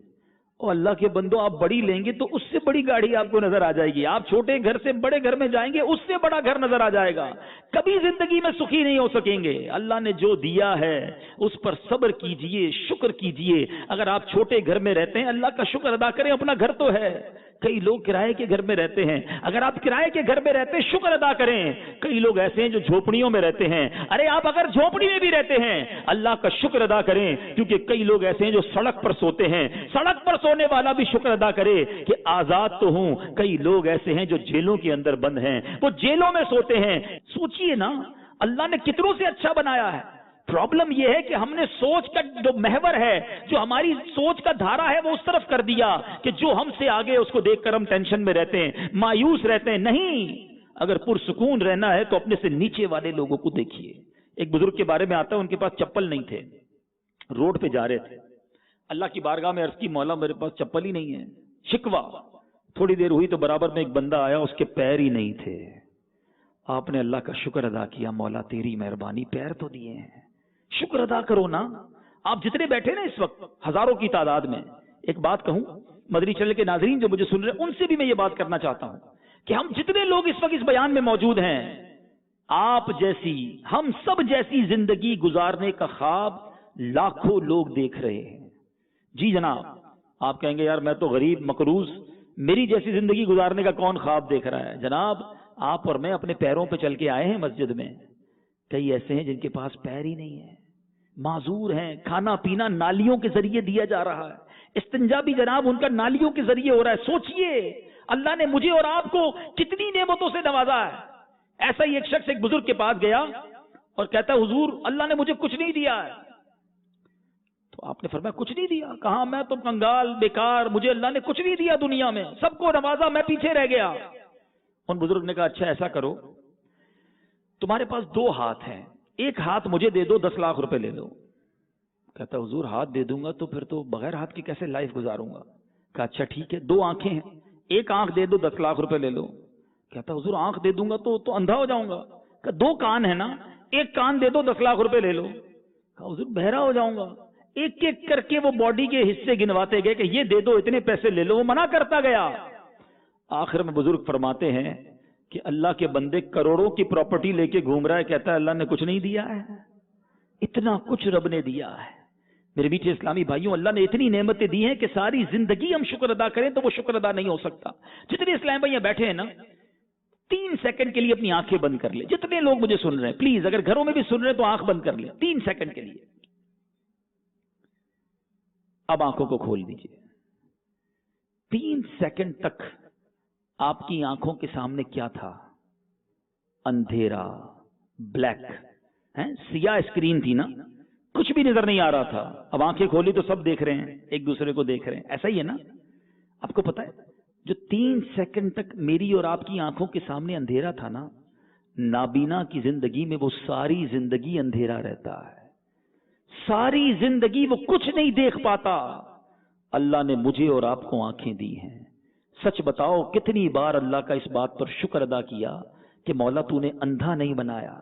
اور اللہ کے بندو، آپ بڑی لیں گے تو اس سے بڑی گاڑی آپ کو نظر آ جائے گی۔ آپ چھوٹے گھر سے بڑے گھر میں جائیں گے، اس سے بڑا گھر نظر آ جائے گا۔ کبھی زندگی میں سخی نہیں ہو سکیں گے۔ اللہ نے جو دیا ہے اس پر صبر کیجئے، شکر کیجئے۔ اگر آپ چھوٹے گھر میں رہتے ہیں، اللہ کا شکر ادا کریں، اپنا گھر تو ہے۔ کئی لوگ کرائے کے گھر میں رہتے ہیں، اگر آپ کرائے کے گھر میں رہتے ہیں شکر ادا کریں۔ کئی لوگ ایسے ہیں جو جھوپڑیوں میں رہتے ہیں، ارے آپ اگر جھوپڑی میں بھی رہتے ہیں اللہ کا شکر ادا کریں، کیونکہ کئی لوگ ایسے ہیں جو سڑک پر سوتے ہیں۔ سڑک پر سونے والا بھی شکر ادا کرے کہ آزاد تو ہوں۔ کئی لوگ ایسے ہیں جو جیلوں کے اندر بند ہیں، وہ جیلوں میں سوتے ہیں۔ سوچئے نا اللہ نے کتنوں سے اچھا بنایا ہے۔ پرابلم یہ ہے کہ ہم نے سوچ کا جو محور ہے، جو ہماری سوچ کا دھارا ہے، وہ اس طرف کر دیا کہ جو ہم سے آگے اس کو دیکھ کر ہم ٹینشن میں رہتے ہیں، مایوس رہتے ہیں۔ نہیں، اگر پرسکون رہنا ہے تو اپنے سے نیچے والے لوگوں کو دیکھیے۔ ایک بزرگ کے بارے میں آتا ہے، ان کے پاس چپل نہیں تھے، روڈ پہ جا رہے تھے، اللہ کی بارگاہ میں عرض کی مولا میرے پاس چپل ہی نہیں ہے، شکوہ۔ تھوڑی دیر ہوئی تو برابر میں ایک بندہ آیا، اس کے پیر ہی نہیں تھے۔ آپ نے اللہ کا شکر ادا کیا، مولا تیری مہربانی، پیر تو دیے ہیں، شکر ادا کرو نا۔ آپ جتنے بیٹھے نا اس وقت ہزاروں کی تعداد میں، ایک بات کہوں، مدنی چینل کے ناظرین جو مجھے سن رہے ہیں ان سے بھی میں یہ بات کرنا چاہتا ہوں کہ ہم جتنے لوگ اس وقت اس بیان میں موجود ہیں، آپ جیسی، ہم سب جیسی زندگی گزارنے کا خواب لاکھوں لوگ دیکھ رہے ہیں۔ جی جناب، آپ کہیں گے یار میں تو غریب مقروض، میری جیسی زندگی گزارنے کا کون خواب دیکھ رہا ہے؟ جناب آپ اور میں اپنے پیروں پہ چل کے آئے ہیں مسجد میں، کئی ایسے ہیں جن کے پاس پیر ہی نہیں ہے، معذور ہیں، کھانا پینا نالیوں کے ذریعے دیا جا رہا ہے، استنجا بھی جناب ان کا نالیوں کے ذریعے ہو رہا ہے۔ سوچئے اللہ نے مجھے اور آپ کو کتنی نعمتوں سے نوازا ہے۔ ایسا ہی ایک شخص ایک بزرگ کے پاس گیا اور کہتا ہے حضور اللہ نے مجھے کچھ نہیں دیا ہے۔ تو آپ نے فرمایا کچھ نہیں دیا؟ کہاں، میں تو کنگال بیکار، مجھے اللہ نے کچھ نہیں دیا دنیا میں، سب کو نوازا، میں پیچھے رہ گیا۔ ان بزرگ نے کہا اچھا ایسا کرو، تمہارے پاس 2 ہاتھ ہیں، ایک ہاتھ مجھے دے دو، 10 لاکھ روپے لے لو۔ کہتا حضور ہاتھ دے دوں گا تو پھر تو بغیر ہاتھ کے کیسے لائف گزاروں گا؟ کہا اچھا ٹھیک ہے، 2 آنکھیں ہیں، ایک آنکھ دے دو، 10 لاکھ روپے لے لو۔ کہتا حضور آنکھ دے دوں گا تو اندھا ہو جاؤں گا۔ کہا 2 کان ہیں نا، ایک کان دے دو، 10 لاکھ روپے لے لو۔ کہا حضور بہرا ہو جاؤں گا۔ ایک ایک کر کے وہ باڈی کے حصے گنواتے گئے کہ یہ دے دو، اتنے پیسے لے لو، وہ منع کرتا گیا۔ آخر میں بزرگ فرماتے ہیں کہ اللہ کے بندے کروڑوں کی پراپرٹی لے کے گھوم رہا ہے، کہتا ہے اللہ نے کچھ نہیں دیا ہے، اتنا کچھ رب نے دیا ہے۔ میرے میٹھے اسلامی بھائیوں، اللہ نے اتنی نعمتیں دی ہیں کہ ساری زندگی ہم شکر ادا کریں تو وہ شکر ادا نہیں ہو سکتا۔ جتنے اسلامی بھائی بیٹھے ہیں نا، 3 سیکنڈ کے لیے اپنی آنکھیں بند کر لیں۔ جتنے لوگ مجھے سن رہے ہیں پلیز، اگر گھروں میں بھی سن رہے ہیں تو آنکھ بند کر لیں 3 سیکنڈ کے لیے۔ اب آنکھوں کو کھول دیجئے۔ 3 سیکنڈ تک آپ کی آنکھوں کے سامنے کیا تھا؟ اندھیرا، بلیک، سیاہ اسکرین تھی نا، کچھ بھی نظر نہیں آ رہا تھا۔ اب آنکھیں کھولی تو سب دیکھ رہے ہیں، ایک دوسرے کو دیکھ رہے ہیں، ایسا ہی ہے نا؟ آپ کو پتا ہے جو 3 سیکنڈ تک میری اور آپ کی آنکھوں کے سامنے اندھیرا تھا نا، نابینا کی زندگی میں وہ ساری زندگی اندھیرا رہتا ہے، ساری زندگی وہ کچھ نہیں دیکھ پاتا۔ اللہ نے مجھے اور آپ کو آنکھیں دی ہیں۔ سچ بتاؤ کتنی بار اللہ کا اس بات پر شکر ادا کیا کہ مولا تو نے اندھا نہیں بنایا،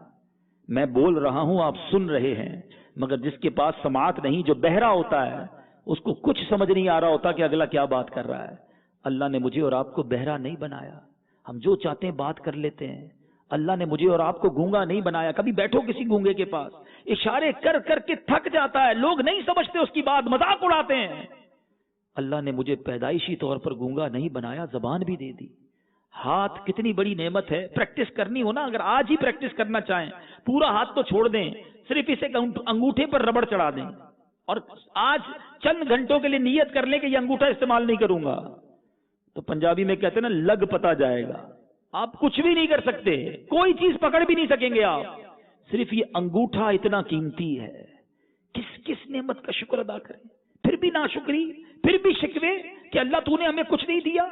میں بول رہا ہوں آپ سن رہے ہیں، مگر جس کے پاس سماعت نہیں، جو بہرا ہوتا ہے، اس کو کچھ سمجھ نہیں آ رہا ہوتا کہ اگلا کیا بات کر رہا ہے۔ اللہ نے مجھے اور آپ کو بہرا نہیں بنایا، ہم جو چاہتے ہیں بات کر لیتے ہیں۔ اللہ نے مجھے اور آپ کو گونگا نہیں بنایا۔ کبھی بیٹھو کسی گونگے کے پاس، اشارے کر کر کے تھک جاتا ہے، لوگ نہیں سمجھتے اس کی بات، مذاق اڑاتے ہیں۔ اللہ نے مجھے پیدائشی طور پر گونگا نہیں بنایا، زبان بھی دے دی۔ ہاتھ کتنی بڑی نعمت ہے، پریکٹس کرنی ہو نا، اگر آج ہی پریکٹس کرنا چاہیں، پورا ہاتھ تو چھوڑ دیں، صرف اسے انگوٹھے پر ربڑ چڑھا دیں اور آج چند گھنٹوں کے لیے نیت کر لیں کہ یہ انگوٹھا استعمال نہیں کروں گا، تو پنجابی میں کہتے ہیں نا، لگ پتا جائے گا۔ آپ کچھ بھی نہیں کر سکتے، کوئی چیز پکڑ بھی نہیں سکیں گے آپ، صرف یہ انگوٹھا اتنا قیمتی ہے۔ کس کس نعمت کا شکر ادا کریں، پھر بھی ناشکری، پھر بھی شکوے کہ اللہ تو نے ہمیں کچھ نہیں دیا۔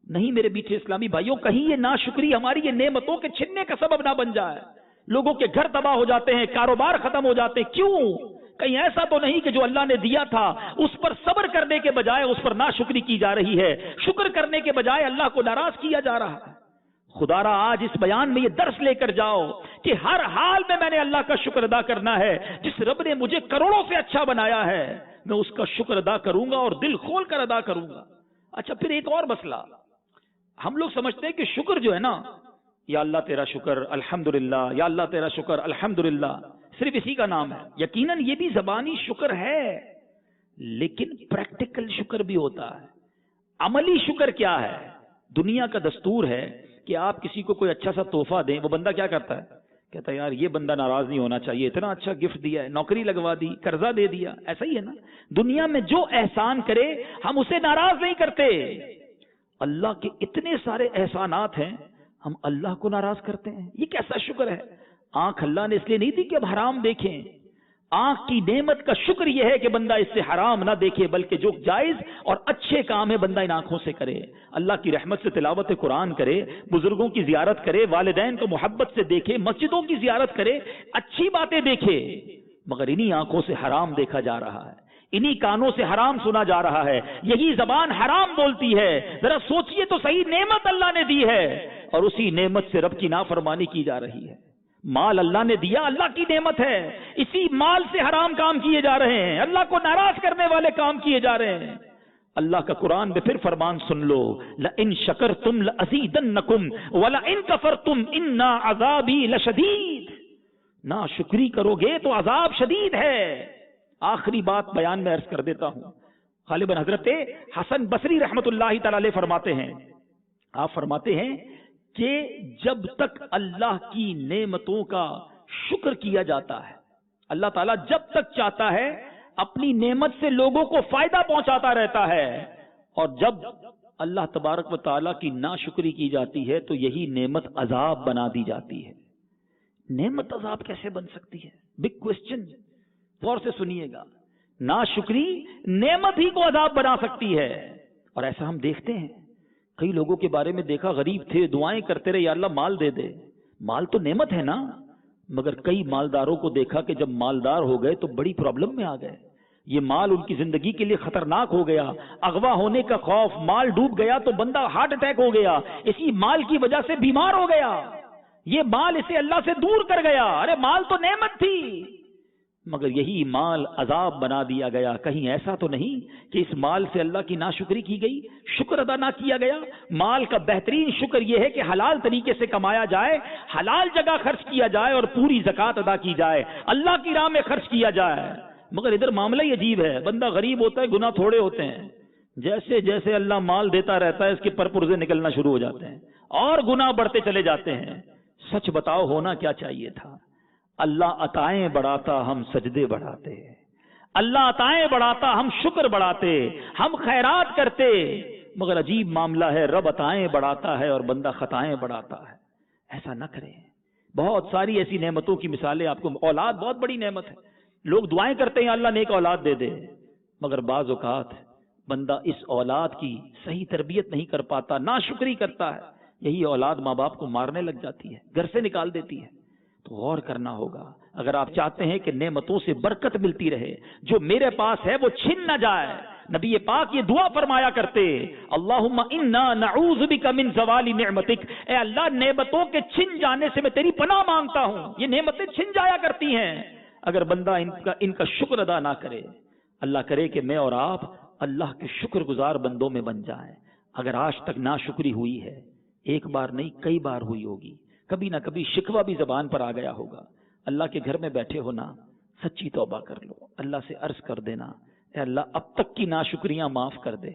نہیں میرے میٹھے اسلامی بھائیوں، کہیں یہ ناشکری ہماری یہ نعمتوں کے چھننے کا سبب نہ بن جائے۔ لوگوں کے گھر تباہ ہو جاتے ہیں، کاروبار ختم ہو جاتے ہیں، کیوں؟ کہیں ایسا تو نہیں کہ جو اللہ نے دیا تھا اس پر صبر کرنے کے بجائے اس پر ناشکری کی جا رہی ہے، شکر کرنے کے بجائے اللہ کو ناراض کیا جا رہا ہے۔ خدا را آج اس بیان میں یہ درس لے کر جاؤ کہ ہر حال میں نے اللہ کا شکر ادا کرنا ہے۔ جس رب نے مجھے کروڑوں سے اچھا بنایا ہے، میں اس کا شکر ادا کروں گا اور دل کھول کر ادا کروں گا۔ اچھا، پھر ایک اور مسئلہ، ہم لوگ سمجھتے ہیں کہ شکر جو ہے نا، یا اللہ تیرا شکر الحمدللہ، یا اللہ تیرا شکر الحمدللہ، صرف اسی کا نام ہے۔ یقیناً یہ بھی زبانی شکر ہے، لیکن پریکٹیکل شکر بھی ہوتا ہے۔ عملی شکر کیا ہے؟ دنیا کا دستور ہے کہ آپ کسی کو کوئی اچھا سا تحفہ دیں، وہ بندہ کیا کرتا ہے؟ کہتا ہے یار یہ بندہ ناراض نہیں ہونا چاہیے، اتنا اچھا گفٹ دیا ہے، نوکری لگوا دی، قرضہ دے دیا۔ ایسا ہی ہے نا، دنیا میں جو احسان کرے ہم اسے ناراض نہیں کرتے۔ اللہ کے اتنے سارے احسانات ہیں، ہم اللہ کو ناراض کرتے ہیں، یہ کیسا شکر ہے؟ آنکھ اللہ نے اس لیے نہیں دی کہ اب حرام دیکھیں، آنکھ کی نعمت کا شکر یہ ہے کہ بندہ اس سے حرام نہ دیکھے، بلکہ جو جائز اور اچھے کام ہے بندہ ان آنکھوں سے کرے۔ اللہ کی رحمت سے تلاوت قرآن کرے، بزرگوں کی زیارت کرے، والدین کو محبت سے دیکھے، مسجدوں کی زیارت کرے، اچھی باتیں دیکھے، مگر انہی آنکھوں سے حرام دیکھا جا رہا ہے، انہی کانوں سے حرام سنا جا رہا ہے، یہی زبان حرام بولتی ہے۔ ذرا سوچئے تو صحیح، نعمت اللہ نے دی ہے اور اسی نعمت سے رب کی نافرمانی کی جا رہی ہے۔ مال اللہ نے دیا، اللہ کی نعمت ہے، اسی مال سے حرام کام کیے جا رہے ہیں، اللہ کو ناراض کرنے والے کام کیے جا رہے ہیں۔ اللہ کا قرآن میں پھر فرمان سن لو، لَإِن شَكَرْتُمْ لَأَزِيدَنَّكُمْ وَلَإِن كَفَرْتُمْ إِنَّ عَذَابِي لَشَدِيدٌ۔ نا شکری کرو گے تو عذاب شدید ہے۔ آخری بات بیان میں عرض کر دیتا ہوں، غالباً حضرت حسن بصری رحمت اللہ تعالی علیہ فرماتے ہیں، آپ فرماتے ہیں کہ جب تک اللہ کی نعمتوں کا شکر کیا جاتا ہے، اللہ تعالیٰ جب تک چاہتا ہے اپنی نعمت سے لوگوں کو فائدہ پہنچاتا رہتا ہے، اور جب اللہ تبارک و تعالیٰ کی ناشکری کی جاتی ہے تو یہی نعمت عذاب بنا دی جاتی ہے۔ نعمت عذاب کیسے بن سکتی ہے؟ بگ کوسچن، غور سے سنیے گا۔ ناشکری نعمت ہی کو عذاب بنا سکتی ہے، اور ایسا ہم دیکھتے ہیں۔ کئی لوگوں کے بارے میں دیکھا، غریب تھے، دعائیں کرتے رہے یا اللہ مال دے دے، مال تو نعمت ہے نا، مگر کئی مالداروں کو دیکھا کہ جب مالدار ہو گئے تو بڑی پرابلم میں آ گئے، یہ مال ان کی زندگی کے لیے خطرناک ہو گیا، اغوا ہونے کا خوف، مال ڈوب گیا تو بندہ ہارٹ اٹیک ہو گیا، اسی مال کی وجہ سے بیمار ہو گیا، یہ مال اسے اللہ سے دور کر گیا۔ ارے مال تو نعمت تھی، مگر یہی مال عذاب بنا دیا گیا۔ کہیں ایسا تو نہیں کہ اس مال سے اللہ کی ناشکری کی گئی، شکر ادا نہ کیا گیا؟ مال کا بہترین شکر یہ ہے کہ حلال طریقے سے کمایا جائے، حلال جگہ خرچ کیا جائے اور پوری زکوٰۃ ادا کی جائے، اللہ کی راہ میں خرچ کیا جائے۔ مگر ادھر معاملہ ہی عجیب ہے، بندہ غریب ہوتا ہے، گناہ تھوڑے ہوتے ہیں، جیسے جیسے اللہ مال دیتا رہتا ہے اس کے پر پرزے نکلنا شروع ہو جاتے ہیں اور گناہ بڑھتے چلے جاتے ہیں۔ سچ بتاؤ ہونا کیا چاہیے تھا؟ اللہ عطائیں بڑھاتا، ہم سجدے بڑھاتے، اللہ عطائیں بڑھاتا، ہم شکر بڑھاتے، ہم خیرات کرتے، مگر عجیب معاملہ ہے، رب عطائیں بڑھاتا ہے اور بندہ خطائیں بڑھاتا ہے۔ ایسا نہ کریں۔ بہت ساری ایسی نعمتوں کی مثالیں آپ کو، اولاد بہت بڑی نعمت ہے، لوگ دعائیں کرتے ہیں اللہ نیک اولاد دے دے، مگر بعض اوقات بندہ اس اولاد کی صحیح تربیت نہیں کر پاتا، ناشکری کرتا ہے، یہی اولاد ماں باپ کو مارنے لگ جاتی ہے، گھر سے نکال دیتی ہے۔ تو غور کرنا ہوگا، اگر آپ چاہتے ہیں کہ نعمتوں سے برکت ملتی رہے، جو میرے پاس ہے وہ چھن نہ جائے، نبی پاک یہ دعا فرمایا کرتے، اللہم انا نعوذ بک من زوال نعمتک، اے اللہ نعمتوں کے چھن جانے سے میں تیری پناہ مانگتا ہوں۔ یہ نعمتیں چھن جایا کرتی ہیں اگر بندہ ان کا شکر ادا نہ کرے۔ اللہ کرے کہ میں اور آپ اللہ کے شکر گزار بندوں میں بن جائیں۔ اگر آج تک ناشکری ہوئی ہے، ایک بار نہیں کئی بار ہوئی ہوگی، کبھی نہ کبھی شکوہ بھی زبان پر آ گیا ہوگا، اللہ کے گھر میں بیٹھے ہونا، سچی توبہ کر لو، اللہ سے عرض کر دینا، اے اللہ اب تک کی ناشکریاں معاف کر دے،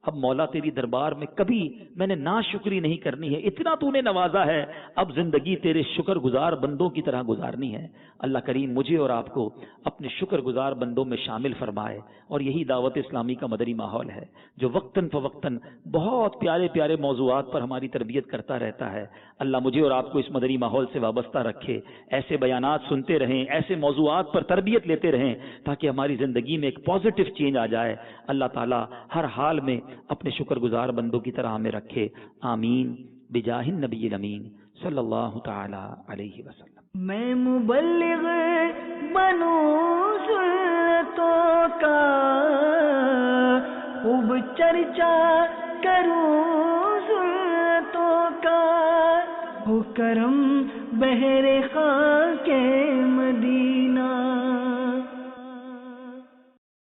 اب مولا تیری دربار میں کبھی میں نے ناشکری نہیں کرنی ہے، اتنا تو نے نوازا ہے، اب زندگی تیرے شکر گزار بندوں کی طرح گزارنی ہے۔ اللہ کریم مجھے اور آپ کو اپنے شکر گزار بندوں میں شامل فرمائے، اور یہی دعوت اسلامی کا مدری ماحول ہے جو وقتاً فوقتاً بہت پیارے پیارے موضوعات پر ہماری تربیت کرتا رہتا ہے۔ اللہ مجھے اور آپ کو اس مدری ماحول سے وابستہ رکھے، ایسے بیانات سنتے رہیں، ایسے موضوعات پر تربیت لیتے رہیں تاکہ ہماری زندگی میں ایک پازیٹو چینج آ جائے۔ اللہ تعالیٰ ہر حال میں اپنے شکر گزار بندوں کی طرح ہمیں رکھے، آمین بجاہ النبی الامین صلی اللہ تعالی علیہ وسلم۔ میں مبلغ بنوں سنتوں کا، خوب چرچا کروں سنتوں کا، ہو کرم بہر خاک